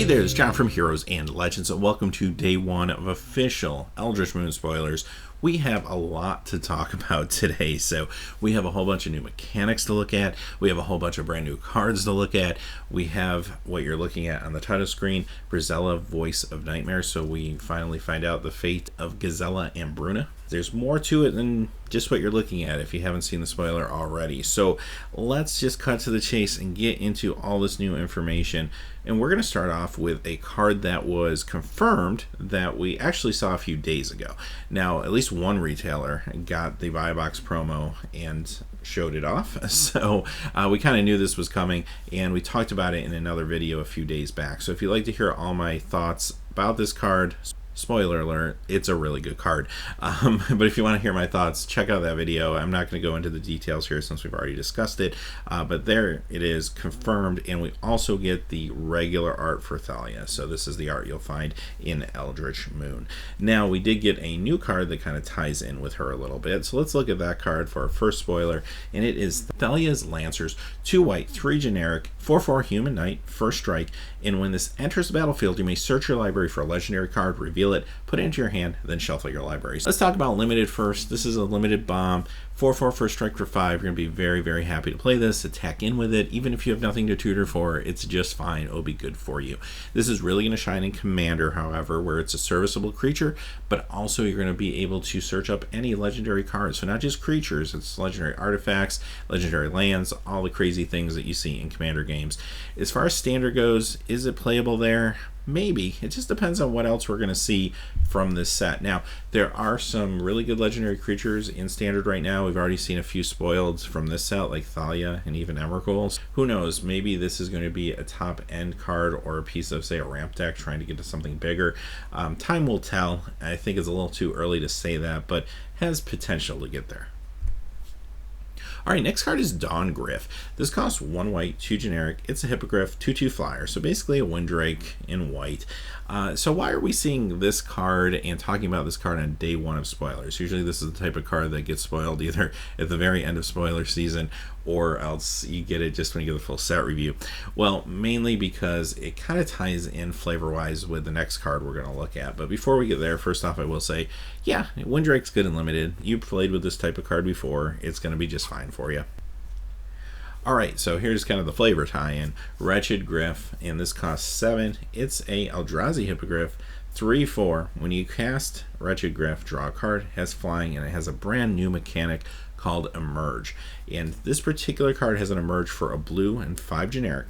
Hey there, it's John from Heroes and Legends, and welcome to day one of official Eldritch Moon spoilers. We have a lot to talk about today, so we have a whole bunch of new mechanics to look at, we have a whole bunch of brand new cards to look at, we have what you're looking at on the title screen, Brisela, Voice of Nightmare, so we finally find out the fate of Gisela and Bruna. There's more to it than just what you're looking at if you haven't seen the spoiler already. So let's just cut to the chase and get into all this new information. And we're going to start off with a card that was confirmed that we actually saw a few days ago. Now, at least one retailer got the buy box promo and showed it off. So we kind of knew this was coming, and we talked about it in another video a few days back. So if you'd like to hear all my thoughts about this card, spoiler alert, it's a really good card. But if you want to hear my thoughts, check out that video. I'm not going to go into the details here since we've already discussed it. But there it is, confirmed. And we also get the regular art for Thalia. So this is the art you'll find in Eldritch Moon. Now, we did get a new card that kind of ties in with her a little bit. So let's look at that card for our first spoiler. And it is Thalia's Lancers, 2 white, 3 generic, 4/4 human knight, first strike. And when this enters the battlefield, you may search your library for a legendary card, reveal it, put it into your hand, then shuffle your library. So let's talk about limited first. This is a limited bomb, 4/4 first strike for 5. You're going to be very, very happy to play this, attack in with it. Even if you have nothing to tutor for, it's just fine. It'll be good for you. This is really going to shine in Commander, however, where it's a serviceable creature, but also you're going to be able to search up any legendary cards. So not just creatures, it's legendary artifacts, legendary lands, all the crazy things that you see in Commander games. As far as Standard goes, is it playable there? Maybe. It just depends on what else we're going to see from this set. Now, there are some really good legendary creatures in Standard right now. We've already seen a few spoiled from this set, like Thalia and even Emrakul. Who knows? Maybe this is going to be a top-end card or a piece of, say, a ramp deck trying to get to something bigger. Time will tell. I think it's a little too early to say that, but has potential to get there. Alright, next card is Dawn Gryff. This costs 1 white, 2 generic. It's a Hippogriff, 2/2 flyer, so basically a Windrake in white. So why are we seeing this card and talking about this card on day one of spoilers? Usually this is the type of card that gets spoiled either at the very end of spoiler season or else you get it just when you get the full set review. Well, mainly because it kind of ties in flavor-wise with the next card we're going to look at. But before we get there, first off, I will say, yeah, Windrake's good and limited. You played with this type of card before. It's going to be just fine for you. Alright, so here's kind of the flavor tie-in. Wretched Gryff, and this costs 7. It's a Eldrazi Hippogriff, 3/4. When you cast Wretched Gryff, draw a card, it has flying, and it has a brand new mechanic called Emerge. And this particular card has an Emerge for a blue and 5 generic.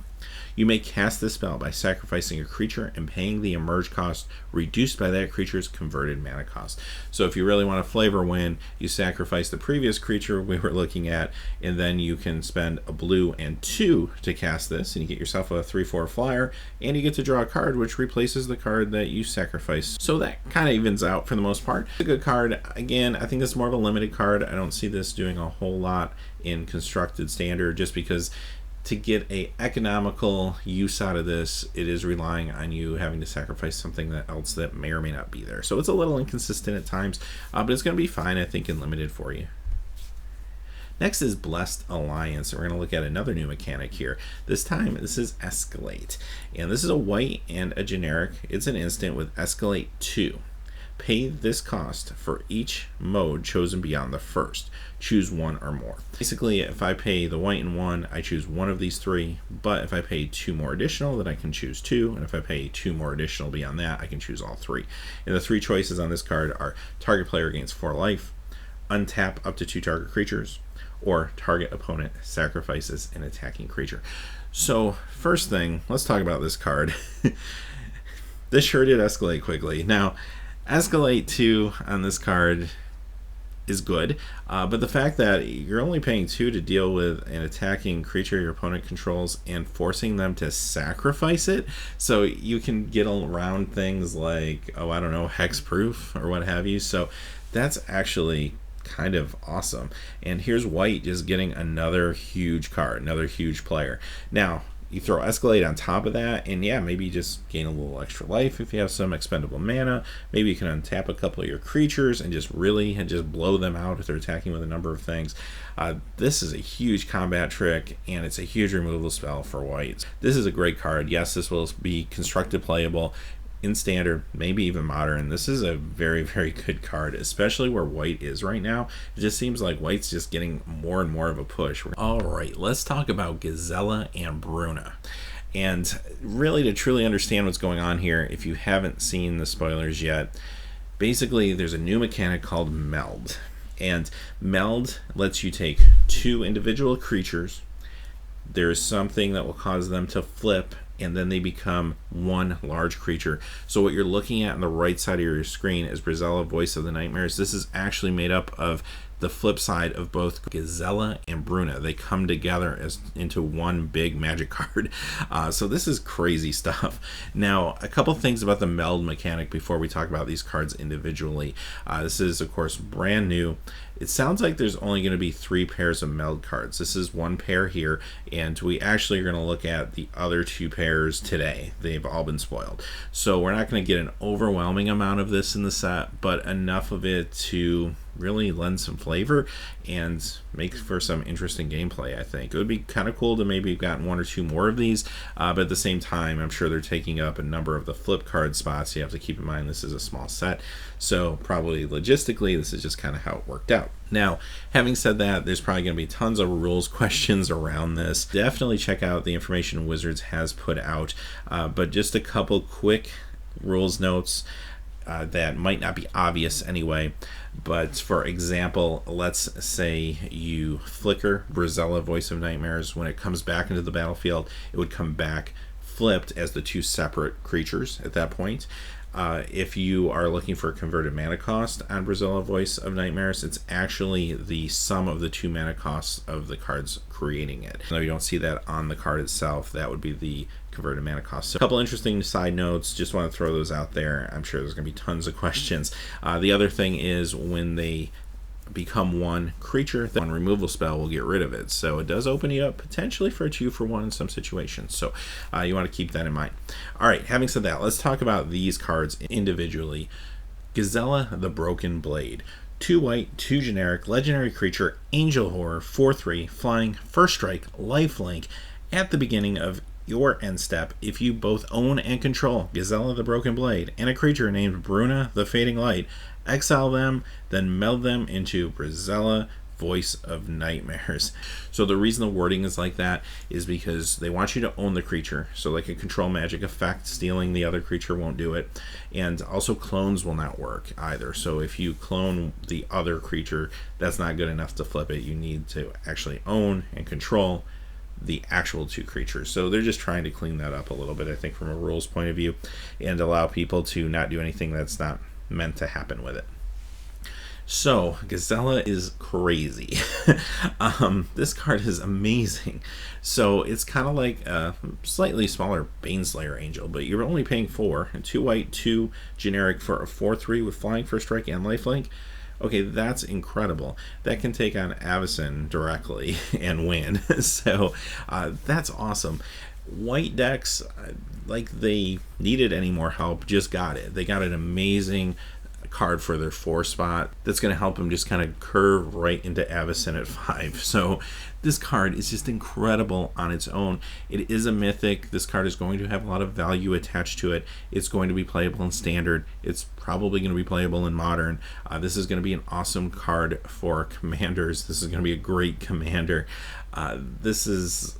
You may cast this spell by sacrificing a creature and paying the Emerge cost reduced by that creature's converted mana cost. So if you really want a flavor win, you sacrifice the previous creature we were looking at, and then you can spend a blue and 2 to cast this, and you get yourself a 3/4 flyer, and you get to draw a card which replaces the card that you sacrificed. So that kind of evens out for the most part. It's a good card. Again, I think this is more of a limited card. I don't see this doing a whole lot in constructed Standard, just because to get a economical use out of this, it is relying on you having to sacrifice something else that may or may not be there. So it's a little inconsistent at times, but it's going to be fine, I think, and limited for you. Next is Blessed Alliance. We're going to look at another new mechanic here. This time, this is Escalate. And this is a white and a generic. It's an instant with Escalate 2. Pay this cost for each mode chosen beyond the first. Choose 1 or more. Basically, if I pay the white and 1, I choose 1 of these 3, but if I pay 2 more additional, then I can choose 2, and if I pay 2 more additional beyond that, I can choose all 3. And the 3 choices on this card are target player gains 4 life, untap up to 2 target creatures, or target opponent sacrifices an attacking creature. So, first thing, let's talk about this card. This sure did escalate quickly. Now, Escalate 2 on this card is good, but the fact that you're only paying 2 to deal with an attacking creature your opponent controls and forcing them to sacrifice it, so you can get around things like, oh, I don't know, hexproof or what have you. So that's actually kind of awesome. And here's white just getting another huge card, another huge player. Now, You throw Escalate on top of that, and yeah, maybe you just gain a little extra life if you have some expendable mana. Maybe you can untap a couple of your creatures and just blow them out if they're attacking with a number of things. This is a huge combat trick, and it's a huge removal spell for white. This is a great card. Yes, this will be constructed playable in standard, maybe even modern. This is a very, very good card, especially where white is right now. It just seems like white's just getting more and more of a push. All right, let's talk about Gisela and Bruna. And really, to truly understand what's going on here, if you haven't seen the spoilers yet, basically there's a new mechanic called Meld. And Meld lets you take 2 individual creatures. There's something that will cause them to flip, and then they become 1 large creature. So what you're looking at on the right side of your screen is Brisela, Voice of the Nightmares. This is actually made up of the flip side of both Gisela and Bruna. They come together into one big magic card. So this is crazy stuff. Now, a couple things about the Meld mechanic before we talk about these cards individually. This is, of course, brand new. It sounds like there's only going to be 3 pairs of Meld cards. This is 1 pair here, and we actually are going to look at the other 2 pairs today. They've all been spoiled. So we're not going to get an overwhelming amount of this in the set, but enough of it to really lend some flavor and make for some interesting gameplay. I think it would be kind of cool to maybe have gotten 1 or 2 more of these, but at the same time, I'm sure they're taking up a number of the flip card spots. You have to keep in mind this is a small set, so probably logistically this is just kind of how it worked out. Now, having said that, there's probably going to be tons of rules questions around this. Definitely check out the information Wizards has put out, but just a couple quick rules notes that might not be obvious anyway. But for example, let's say you flicker Brisela, Voice of Nightmares. When it comes back into the battlefield, it would come back flipped as the 2 separate creatures at that point. If you are looking for a converted mana cost on Brisela, Voice of Nightmares, it's actually the sum of the 2 mana costs of the cards creating it. Now, you don't see that on the card itself. That would be the converted mana cost. So a couple interesting side notes, just want to throw those out there. I'm sure there's going to be tons of questions. The other thing is when they become 1 creature, the 1 removal spell will get rid of it. So it does open you up potentially for a 2-for-1 in some situations. So you want to keep that in mind. All right, having said that, let's talk about these cards individually. Gisela, the Broken Blade. 2 white, 2 generic, legendary creature, angel horror, 4/3, flying, first strike, lifelink. At the beginning of your end step, if you both own and control Gisela, the Broken Blade, and a creature named Bruna, the Fading Light, exile them, then meld them into Brisela, Voice of Nightmares. So the reason the wording is like that is because they want you to own the creature. So like a control magic effect, stealing the other creature won't do it. And also clones will not work either. So if you clone the other creature, that's not good enough to flip it. You need to actually own and control the actual 2 creatures. So they're just trying to clean that up a little bit, I think, from a rules point of view, and allow people to not do anything that's not meant to happen with it. So Gisela is crazy. This card is amazing. So it's kind of like a slightly smaller Baneslayer Angel, but you're only paying 4, 2 white, 2 generic for a 4/3 with flying, first strike, and lifelink. Okay, that's incredible. That can take on Avacyn directly and win. So that's awesome. White decks, like they needed any more help, just got it. They got an amazing card for their 4 spot that's going to help them just kind of curve right into Avacyn at 5. So this card is just incredible on its own. It is a mythic. This card is going to have a lot of value attached to it. It's going to be playable in standard. It's probably going to be playable in modern. This is going to be an awesome card for commanders. This is going to be a great commander. This is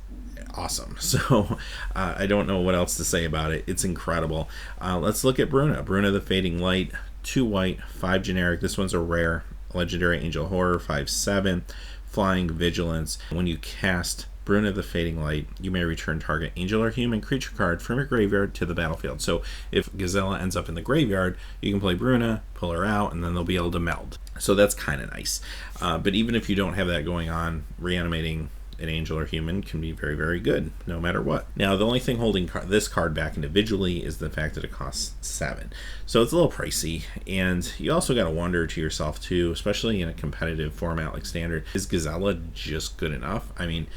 awesome. So I don't know what else to say about it. It's incredible. Let's look at Bruna. Bruna, the Fading Light. 2 white, 5 generic. This one's a rare. Legendary Angel Horror, 5/7. Flying, Vigilance. When you cast Bruna, the Fading Light, you may return target angel or human creature card from your graveyard to the battlefield. So if Gisela ends up in the graveyard, you can play Bruna, pull her out, and then they'll be able to meld. So that's kind of nice. But even if you don't have that going on, reanimating an angel or human can be very, very good no matter what. Now, the only thing holding this card back individually is the fact that it costs 7. So it's a little pricey, and you also got to wonder to yourself too, especially in a competitive format like Standard, is Gisela just good enough? I mean,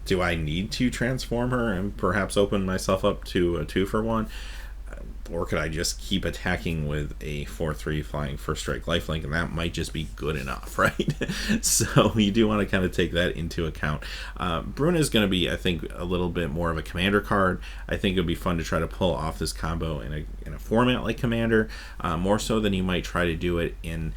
do I need to transform her and perhaps open myself up to a 2-for-1? Or could I just keep attacking with a 4/3 flying first strike lifelink, and that might just be good enough, right? So you do want to kind of take that into account. Bruna is going to be, I think, a little bit more of a commander card. I think it would be fun to try to pull off this combo in a format like Commander, more so than you might try to do it in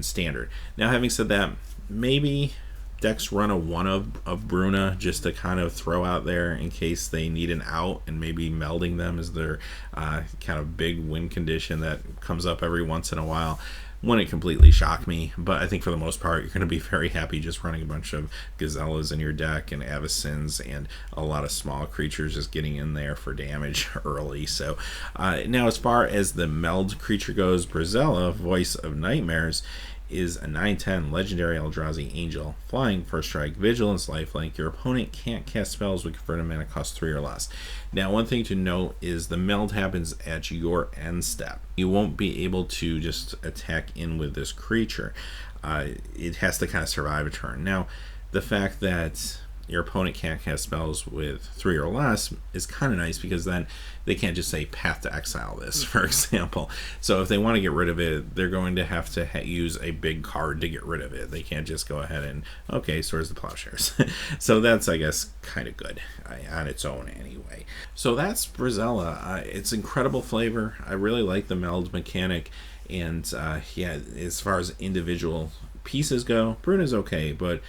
Standard. Now, having said that, maybe decks run a 1 of Bruna just to kind of throw out there in case they need an out, and maybe melding them is their kind of big win condition that comes up every once in a while. Wouldn't completely shock me, but I think for the most part you're going to be very happy just running a bunch of Giselas in your deck and Avacyn's and a lot of small creatures just getting in there for damage early. So now as far as the Meld creature goes, Brisela, Voice of Nightmares, is a 9/10 legendary Eldrazi angel, flying first strike, vigilance, lifelink. Your opponent can't cast spells with converted mana cost 3 or less. Now, one thing to note is the meld happens at your end step. You won't be able to just attack in with this creature. It has to kind of survive a turn. Now, the fact that your opponent can't cast spells with 3 or less is kind of nice, because then they can't just say Path to Exile this, for example. So if they want to get rid of it, they're going to have to use a big card to get rid of it. They can't just go ahead and, okay, Swords to Plowshares. So that's, I guess, kind of good on its own anyway. So that's Brisela. It's incredible flavor. I really like the meld mechanic. And yeah, as far as individual pieces go, Bruna's okay, but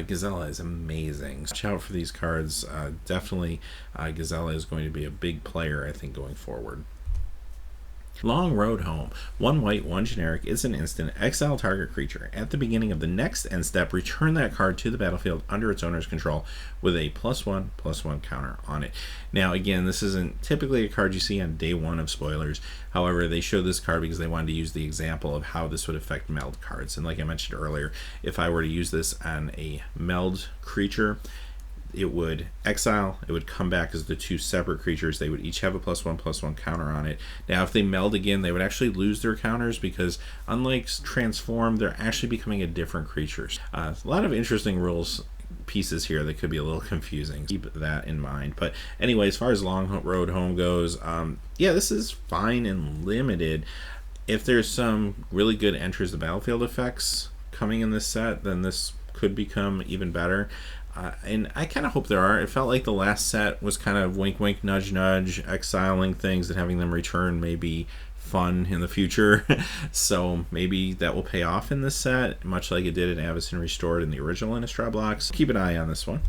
Gisela is amazing. Watch out for these cards. Definitely Gisela is going to be a big player, I think, going forward. Long Road Home. 1 white, 1 generic. It's an instant. Exile target creature. At the beginning of the next end step, return that card to the battlefield under its owner's control with a +1/+1 counter on it. Now, again, this isn't typically a card you see on day 1 of spoilers. However, they show this card because they wanted to use the example of how this would affect meld cards. And like I mentioned earlier, if I were to use this on a meld creature, it would exile, it would come back as the 2 separate creatures. They would each have a +1/+1 counter on it. Now, if they meld again, they would actually lose their counters, because unlike transform, they're actually becoming a different creatures. A lot of interesting rules pieces here that could be a little confusing. Keep that in mind. But anyway, as far as Long Road Home goes, yeah, this is fine and limited. If there's some really good enters the battlefield effects coming in this set, then this could become even better. And I kind of hope there are. It felt like the last set was kind of wink wink nudge nudge, exiling things and having them return may be fun in the future. So maybe that will pay off in this set, much like it did in Avacyn Restored in the original Innistrad blocks. Keep an eye on this one.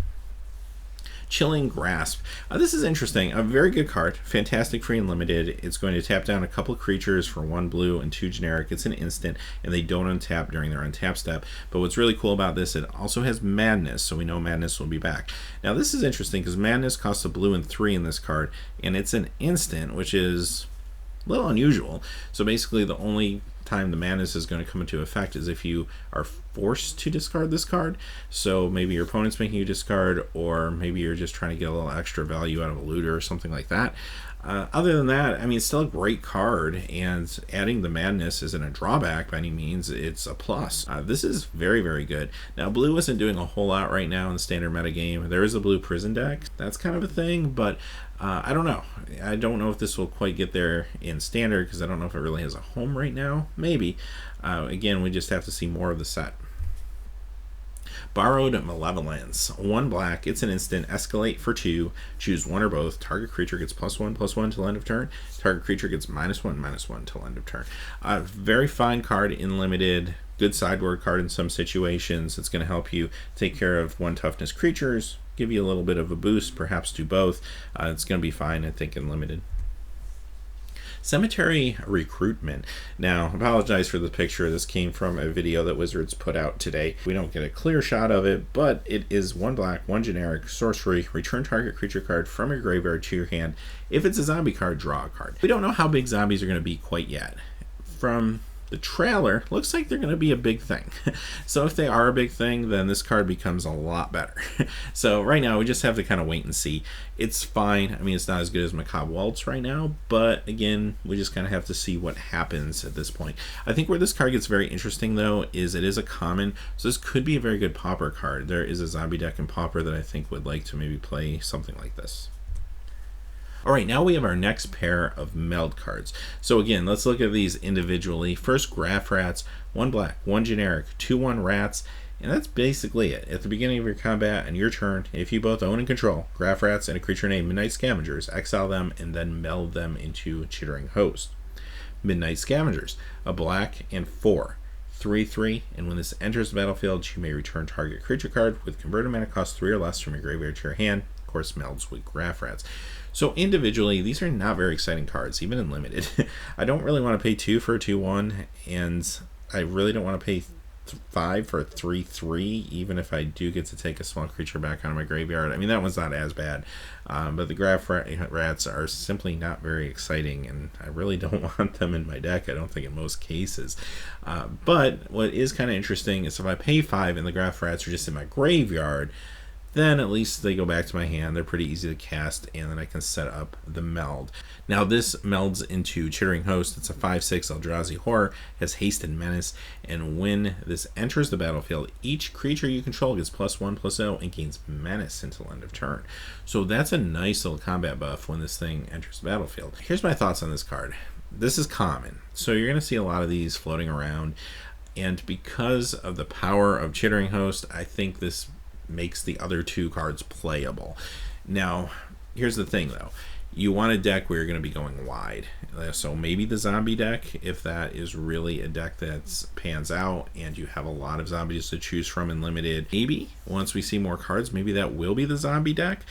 Chilling Grasp. This is interesting. A very good card. Fantastic free and limited. It's going to tap down a couple creatures for 1 blue and 2 generic. It's an instant, and they don't untap during their untap step. But what's really cool about this, it also has Madness, so we know Madness will be back. Now, this is interesting because Madness costs a blue and 3 in this card, and it's an instant, which is a little unusual. So basically, the only time the Madness is going to come into effect is if you are forced to discard this card. So maybe your opponent's making you discard, or maybe you're just trying to get a little extra value out of a looter or something like that. Other than that, I mean, it's still a great card, and adding the Madness isn't a drawback by any means. It's a plus. This is very, very good. Now, blue isn't doing a whole lot right now in the standard metagame. There is a blue prison deck. That's kind of a thing, but I don't know. I don't know if this will quite get there in standard, because I don't know if it really has a home right now. Maybe. Again, we just have to see more of the set. Baroda Malevolence. 1 black. It's an instant. Escalate for 2. Choose 1 or both. Target creature gets +1/+1 till end of turn. Target creature gets -1/-1 till end of turn. Very fine card in limited. Good sideboard card in some situations. It's going to help you take care of 1 toughness creatures, give you a little bit of a boost, perhaps do both. It's going to be fine, I think, in limited. Cemetery Recruitment. Now, I apologize for the picture. This came from a video that Wizards put out today. We don't get a clear shot of it, but it is 1 black, 1 generic, sorcery. Return target creature card from your graveyard to your hand. If it's a zombie card, draw a card. We don't know how big zombies are going to be quite yet. From The trailer looks like they're going to be a big thing. So if they are a big thing, then this card becomes a lot better. So right now we just have to kind of wait and see. It's fine. I mean, it's not as good as Macabre Waltz right now, but again, we just kind of have to see what happens at this point. I think where this card gets very interesting though is it is a common, so this could be a very good Pauper card. There is a zombie deck in Pauper that I think would like to maybe play something like this. Alright, now we have our next pair of Meld cards. So again, let's look at these individually. First, Graph Rats, 1 black, 1 generic, 2/1 rats, and that's basically it. At the beginning of your combat and your turn, if you both own and control Graph Rats and a creature named Midnight Scavengers, exile them and then meld them into Chittering Host. Midnight Scavengers, a black and 4. 3/3, and when this enters the battlefield, you may return target creature card with converted mana cost 3 or less from your graveyard to your hand. Of course, melds with Graph Rats. So individually, these are not very exciting cards, even in limited. I don't really want to pay 2 for a 2/1, and I really don't want to pay 5 for a 3/3, even if I do get to take a small creature back out of my graveyard. I mean, that one's not as bad, but the Graph Rats are simply not very exciting, and I really don't want them in my deck, I don't think, in most cases. But what is kind of interesting is if I pay 5 and the Graph Rats are just in my graveyard, then at least they go back to my hand. They're pretty easy to cast, and then I can set up the Meld. Now this melds into Chittering Host. It's a 5/6 Eldrazi horror, has haste and menace, and when this enters the battlefield, each creature you control gets +1/+0 and gains menace until end of turn. So that's a nice little combat buff when this thing enters the battlefield. Here's my thoughts on this card. This is common, so you're going to see a lot of these floating around, and because of the power of Chittering Host, I think this makes the other 2 cards playable. Now, here's the thing though. You want a deck where you're going to be going wide. So maybe the zombie deck, if that is really a deck that pans out and you have a lot of zombies to choose from in limited. Maybe once we see more cards, maybe that will be the zombie deck.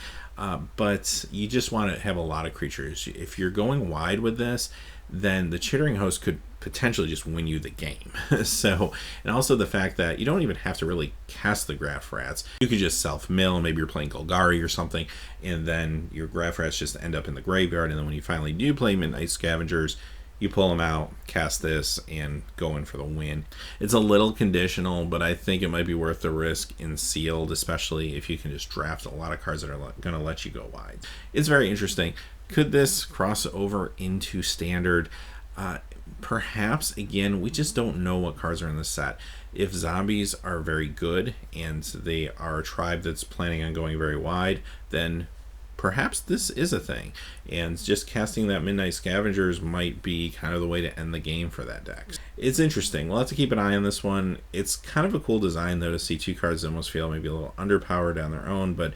But you just want to have a lot of creatures. If you're going wide with this, then the Chittering Host could potentially just win you the game. So, and also the fact that you don't even have to really cast the Graph Rats. You could just self-mill, maybe you're playing Golgari or something, and then your Graph Rats just end up in the graveyard, and then when you finally do play Midnight Scavengers, you pull them out, cast this, and go in for the win. It's a little conditional, but I think it might be worth the risk in sealed, especially if you can just draft a lot of cards that are going to let you go wide. It's very interesting. Could this cross over into standard? Perhaps. Again, we just don't know what cards are in the set. If zombies are very good and they are a tribe that's planning on going very wide, then perhaps this is a thing, and just casting that Midnight Scavengers might be kind of the way to end the game for that deck. It's interesting. We'll have to keep an eye on this one. It's kind of a cool design though, to see 2 cards that almost feel maybe a little underpowered on their own, but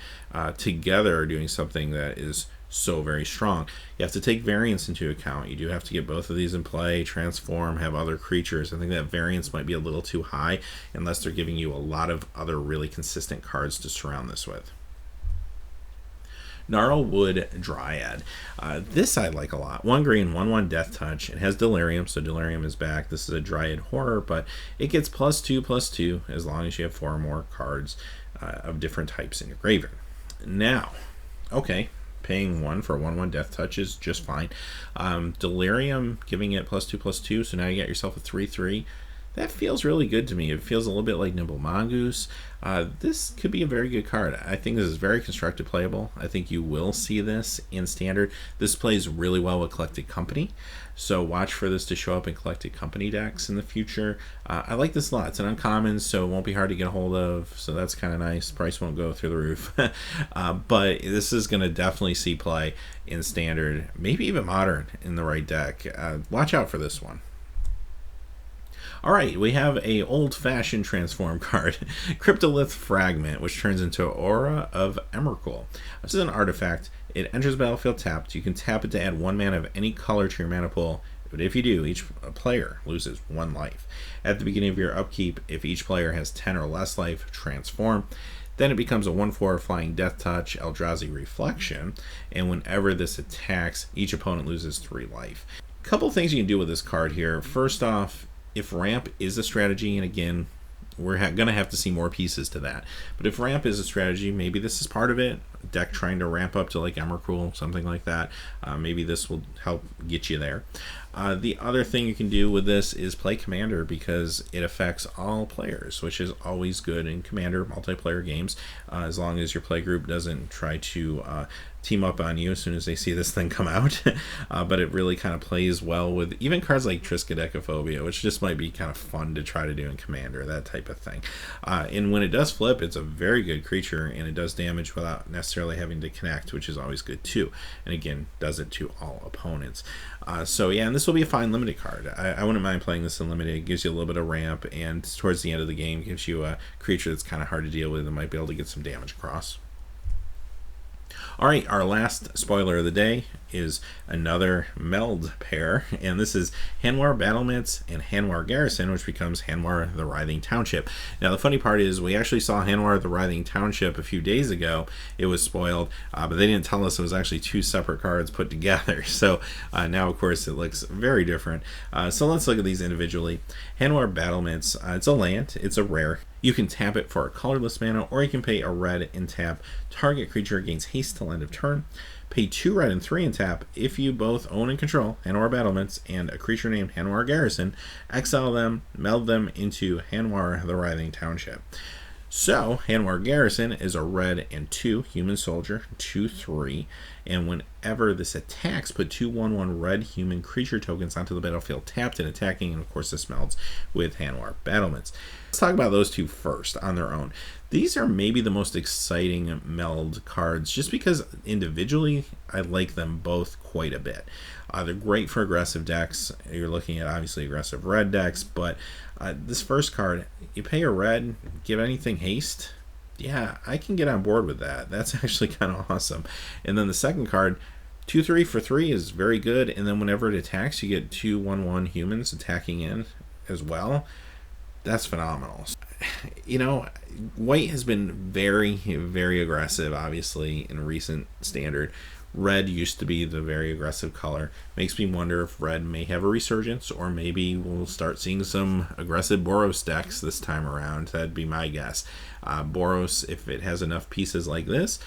together are doing something that is so very strong. You have to take variance into account. You do have to get both of these in play, transform, have other creatures. I think that variance might be a little too high unless they're giving you a lot of other really consistent cards to surround this with. Gnarlwood Dryad. This I like a lot. 1 green, 1/1 Death Touch. It has Delirium, so Delirium is back. This is a Dryad horror, but it gets +2/+2 as long as you have 4 or more cards of different types in your graveyard. Now, okay, paying 1 for a 1/1 Death Touch is just fine. Delirium, giving it +2/+2, so now you get yourself a 3/3. That feels really good to me. It feels a little bit like Nimble Mongoose. This could be a very good card. I think this is very constructed playable. I think you will see this in Standard. This plays really well with Collected Company, so watch for this to show up in Collected Company decks in the future. I like this a lot. It's an uncommon, so it won't be hard to get a hold of, so that's kind of nice. Price won't go through the roof. But this is going to definitely see play in Standard, maybe even Modern in the right deck. Watch out for this one. Alright, we have a old-fashioned transform card, Cryptolith Fragment, which turns into Aura of Emrakul. This is an artifact. It enters the battlefield tapped. You can tap it to add 1 mana of any color to your mana pool, but if you do, each player loses 1 life. At the beginning of your upkeep, if each player has 10 or less life, transform. Then it becomes a 1/4 Flying Death Touch, Eldrazi Reflection, and whenever this attacks, each opponent loses 3 life. A couple things you can do with this card here. First off, if ramp is a strategy, and again, we're going to have to see more pieces to that, but if ramp is a strategy, maybe this is part of it. Deck trying to ramp up to like Emrakul, something like that. Maybe this will help get you there. The other thing you can do with this is play Commander, because it affects all players, which is always good in Commander multiplayer games, as long as your play group doesn't try to team up on you as soon as they see this thing come out. But it really kind of plays well with even cards like Triskaidekaphobia, which just might be kind of fun to try to do in Commander, that type of thing. And when it does flip, it's a very good creature, and it does damage without necessarily having to connect, which is always good too. And again, does it to all opponents. So yeah, and this will be a fine limited card. I wouldn't mind playing this in limited. It gives you a little bit of ramp, and towards the end of the game gives you a creature that's kind of hard to deal with and might be able to get some damage across. Alright, our last spoiler of the day is another Meld pair, and this is Hanwar Battlements and Hanwar Garrison, which becomes Hanwar the Writhing Township. Now the funny part is we actually saw Hanwar the Writhing Township a few days ago. It was spoiled, but they didn't tell us it was actually two separate cards put together. So now of course it looks very different. So let's look at these individually. Hanwar Battlements, it's a land, it's a rare. You can tap it for a colorless mana, or you can pay a red and tap. Target creature gains haste till end of turn. Pay 2 red and 3 and tap. If you both own and control Hanwar Battlements and a creature named Hanwar Garrison, exile them, meld them into Hanwar the Writhing Township. So, Hanwar Garrison is a red and 2 human soldier, 2/3, and whenever this attacks, put 2/1/1 red human creature tokens onto the battlefield tapped and attacking, and of course this melds with Hanwar Battlements. Let's talk about those two first on their own. These are maybe the most exciting Meld cards, just because individually I like them both quite a bit. They're great for aggressive decks. You're looking at obviously aggressive red decks, but this first card, you pay a red, give anything haste. Yeah, I can get on board with that. That's actually kind of awesome. And then the second card, 2/3 for 3 is very good, and then whenever it attacks, you get 2/1/1 humans attacking in as well. That's phenomenal. You know, white has been very, very aggressive, obviously, in recent standard. Red used to be the very aggressive color. Makes me wonder if red may have a resurgence, or maybe we'll start seeing some aggressive Boros decks this time around. That'd be my guess. Boros, if it has enough pieces like this,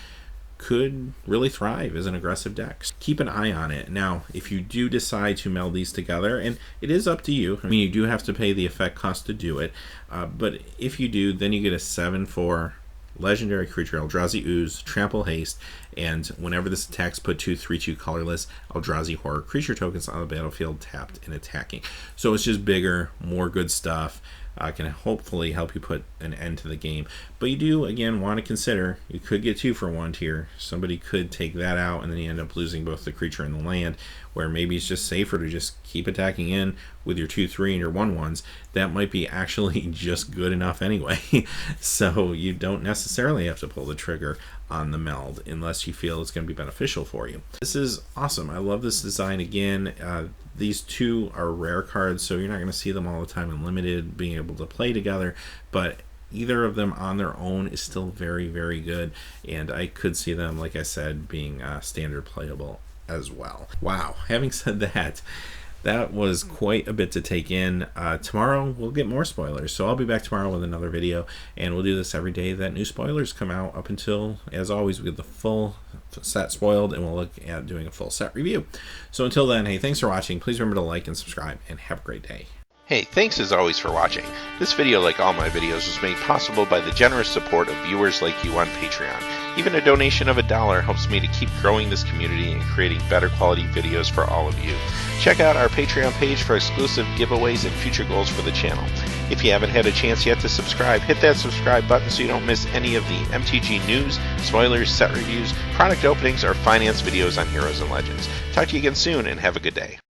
could really thrive as an aggressive deck. Keep an eye on it. Now, if you do decide to meld these together, and it is up to you, I mean, you do have to pay the effect cost to do it, but if you do, then you get a 7/4 legendary creature, Eldrazi Ooze, trample haste, and whenever this attacks, put 2 3/2 colorless Eldrazi horror creature tokens on the battlefield tapped and attacking. So it's just bigger, more good stuff. Can hopefully help you put an end to the game. But you do, again, want to consider, you could get 2 for 1 here. Somebody could take that out, and then you end up losing both the creature and the land, where maybe it's just safer to just keep attacking in with your 2/3 and your 1/1s. That might be actually just good enough anyway. So you don't necessarily have to pull the trigger on the meld unless you feel it's going to be beneficial for you. This is awesome. I love this design. Again, these two are rare cards, so you're not going to see them all the time in limited being able to play together, but either of them on their own is still very, very good, and I could see them, like I said, being standard playable as well. Wow, having said that, that was quite a bit to take in. Tomorrow we'll get more spoilers, so I'll be back tomorrow with another video, and we'll do this every day that new spoilers come out up until, as always, we get the full set spoiled, and we'll look at doing a full set review. So until then, hey, thanks for watching. Please remember to like and subscribe, and have a great day. Hey, thanks as always for watching. This video, like all my videos, was made possible by the generous support of viewers like you on Patreon. Even a donation of $1 helps me to keep growing this community and creating better quality videos for all of you. Check out our Patreon page for exclusive giveaways and future goals for the channel. If you haven't had a chance yet to subscribe, hit that subscribe button so you don't miss any of the MTG news, spoilers, set reviews, product openings, or finance videos on Heroes and Legends. Talk to you again soon, and have a good day.